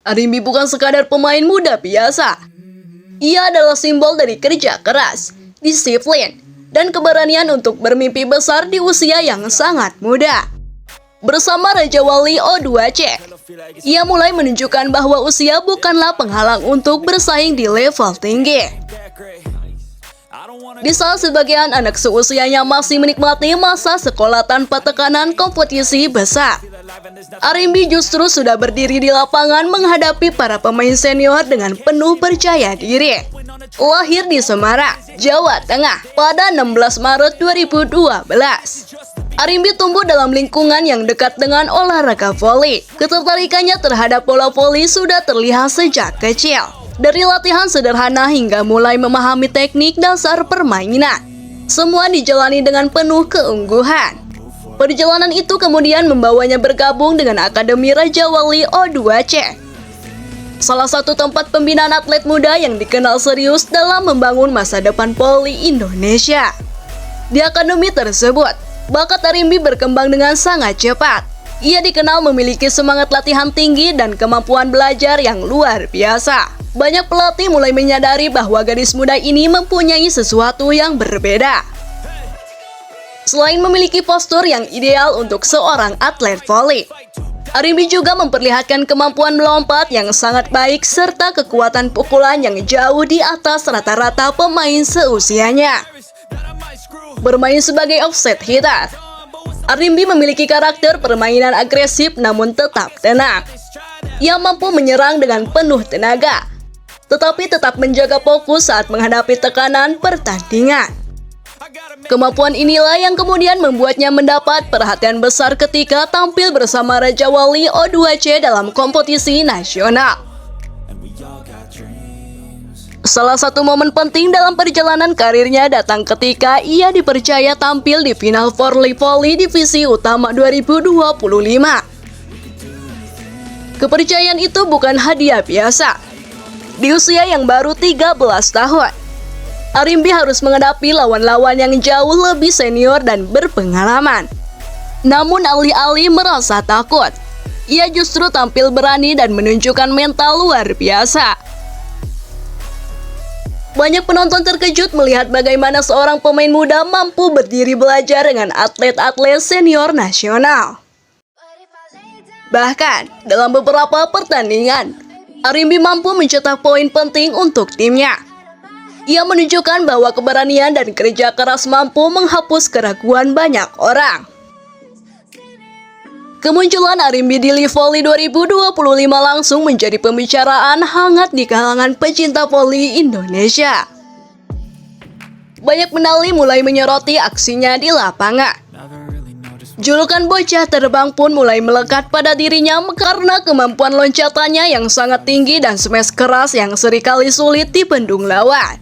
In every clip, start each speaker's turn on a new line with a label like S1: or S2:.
S1: Arimbi bukan sekadar pemain muda biasa. Ia adalah simbol dari kerja keras, disiplin, dan keberanian untuk bermimpi besar di usia yang sangat muda. Bersama Raja Wali O2C, ia mulai menunjukkan bahwa usia bukanlah penghalang untuk bersaing di level tinggi. Di saat sebagian anak seusianya masih menikmati masa sekolah tanpa tekanan kompetisi besar, Arimbi justru sudah berdiri di lapangan menghadapi para pemain senior dengan penuh percaya diri. Lahir di Semarang, Jawa Tengah pada 16 Maret 2012, Arimbi tumbuh dalam lingkungan yang dekat dengan olahraga voli. Ketertarikannya terhadap bola voli sudah terlihat sejak kecil. Dari latihan sederhana hingga mulai memahami teknik dasar permainan, semua dijalani dengan penuh keungguhan. Perjalanan itu kemudian membawanya bergabung dengan Akademi Raja Wali O2C, salah satu tempat pembinaan atlet muda yang dikenal serius dalam membangun masa depan voli Indonesia. Di akademi tersebut, bakat Arimbi berkembang dengan sangat cepat. Ia dikenal memiliki semangat latihan tinggi dan kemampuan belajar yang luar biasa. Banyak pelatih mulai menyadari bahwa gadis muda ini mempunyai sesuatu yang berbeda. Selain memiliki postur yang ideal untuk seorang atlet voli, Arimbi juga memperlihatkan kemampuan melompat yang sangat baik serta kekuatan pukulan yang jauh di atas rata-rata pemain seusianya. Bermain sebagai offset hitter, Arimbi memiliki karakter permainan agresif namun tetap tenang. Ia mampu menyerang dengan penuh tenaga, tetapi tetap menjaga fokus saat menghadapi tekanan pertandingan. Kemampuan inilah yang kemudian membuatnya mendapat perhatian besar ketika tampil bersama Raja Wali O2C dalam kompetisi nasional. Salah satu momen penting dalam perjalanan karirnya datang ketika ia dipercaya tampil di final voli divisi utama 2025. Kepercayaan itu bukan hadiah biasa. Di usia yang baru 13 tahun, Arimbi harus menghadapi lawan-lawan yang jauh lebih senior dan berpengalaman. Namun alih-alih merasa takut, ia justru tampil berani dan menunjukkan mental luar biasa. Banyak penonton terkejut melihat bagaimana seorang pemain muda mampu berdiri belajar dengan atlet-atlet senior nasional. Bahkan, dalam beberapa pertandingan, Arimbi mampu mencetak poin penting untuk timnya. Ia menunjukkan bahwa keberanian dan kerja keras mampu menghapus keraguan banyak orang. Kemunculan Arimbi di Live Volley 2025 langsung menjadi pembicaraan hangat di kalangan pecinta voli Indonesia. Banyak penali mulai menyoroti aksinya di lapangan. Julukan bocah terbang pun mulai melekat pada dirinya karena kemampuan loncatannya yang sangat tinggi dan smash keras yang seringkali sulit dibendung lawan.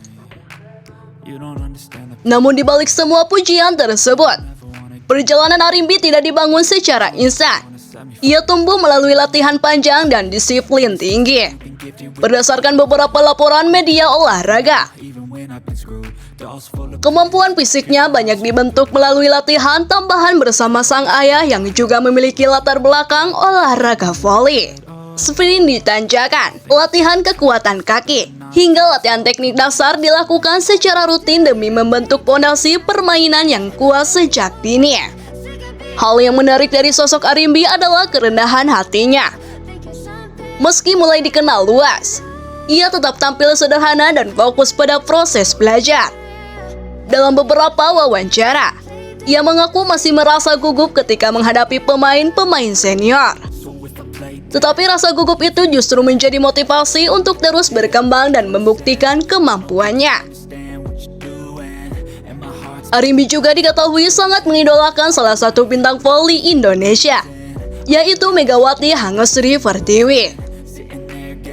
S1: Namun di balik semua pujian tersebut, perjalanan Arimbi tidak dibangun secara instan. Ia tumbuh melalui latihan panjang dan disiplin tinggi. Berdasarkan beberapa laporan media olahraga, kemampuan fisiknya banyak dibentuk melalui latihan tambahan bersama sang ayah yang juga memiliki latar belakang olahraga voli. Sprint ditanjakan, latihan kekuatan kaki, hingga latihan teknik dasar dilakukan secara rutin demi membentuk fondasi permainan yang kuat sejak dini. Hal yang menarik dari sosok Arimbi adalah kerendahan hatinya. Meski mulai dikenal luas, ia tetap tampil sederhana dan fokus pada proses belajar. Dalam beberapa wawancara, ia mengaku masih merasa gugup ketika menghadapi pemain-pemain senior. Tetapi rasa gugup itu justru menjadi motivasi untuk terus berkembang dan membuktikan kemampuannya. Arimbi juga diketahui sangat mengidolakan salah satu bintang voli Indonesia, yaitu Megawati Hangesri Pertiwi.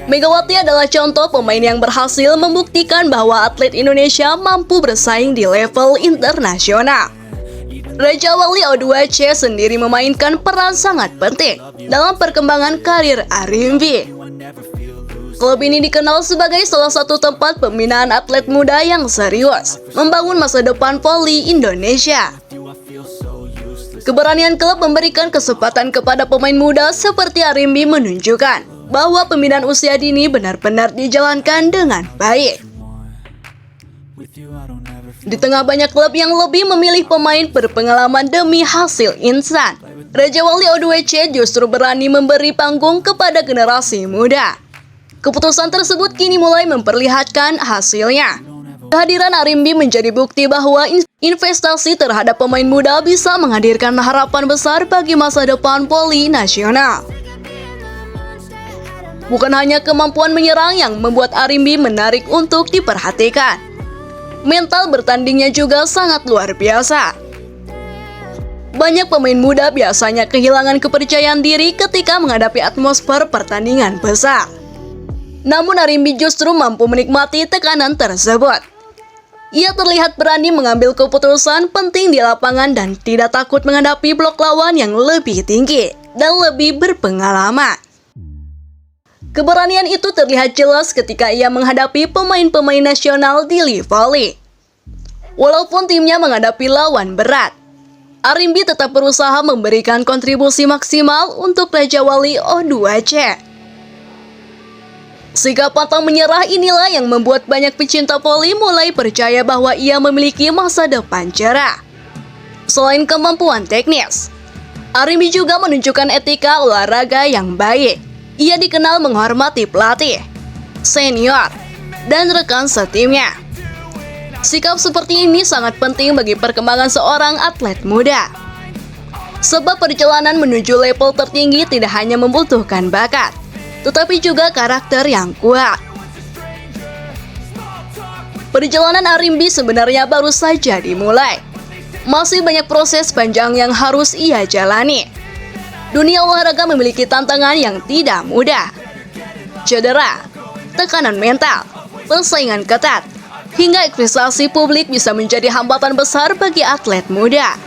S1: Megawati adalah contoh pemain yang berhasil membuktikan bahwa atlet Indonesia mampu bersaing di level internasional. Raja Wali O2C sendiri memainkan peran sangat penting dalam perkembangan karir Arimbi. Klub ini dikenal sebagai salah satu tempat pembinaan atlet muda yang serius membangun masa depan voli Indonesia. Keberanian klub memberikan kesempatan kepada pemain muda seperti Arimbi menunjukkan bahwa pembinaan usia dini benar-benar dijalankan dengan baik. Di tengah banyak klub yang lebih memilih pemain berpengalaman demi hasil instan, Raja Wali O2C justru berani memberi panggung kepada generasi muda. Keputusan tersebut kini mulai memperlihatkan hasilnya. Kehadiran Arimbi menjadi bukti bahwa investasi terhadap pemain muda bisa menghadirkan harapan besar bagi masa depan voli nasional. Bukan hanya kemampuan menyerang yang membuat Arimbi menarik untuk diperhatikan, mental bertandingnya juga sangat luar biasa. Banyak pemain muda biasanya kehilangan kepercayaan diri ketika menghadapi atmosfer pertandingan besar. Namun Arimbi justru mampu menikmati tekanan tersebut. Ia terlihat berani mengambil keputusan penting di lapangan dan tidak takut menghadapi blok lawan yang lebih tinggi dan lebih berpengalaman. Keberanian itu terlihat jelas ketika ia menghadapi pemain-pemain nasional di Live Volley. Walaupun timnya menghadapi lawan berat, Arimbi tetap berusaha memberikan kontribusi maksimal untuk Raja Wali O2C. Sikap pantang menyerah inilah yang membuat banyak pecinta voli mulai percaya bahwa ia memiliki masa depan cerah. Selain kemampuan teknis, Arimbi juga menunjukkan etika olahraga yang baik. Ia dikenal menghormati pelatih, senior, dan rekan setimnya. Sikap seperti ini sangat penting bagi perkembangan seorang atlet muda. Sebab perjalanan menuju level tertinggi tidak hanya membutuhkan bakat, tetapi juga karakter yang kuat. Perjalanan Arimbi sebenarnya baru saja dimulai. Masih banyak proses panjang yang harus ia jalani. Dunia olahraga memiliki tantangan yang tidak mudah. Cedera, tekanan mental, persaingan ketat, hingga investasi publik bisa menjadi hambatan besar bagi atlet muda.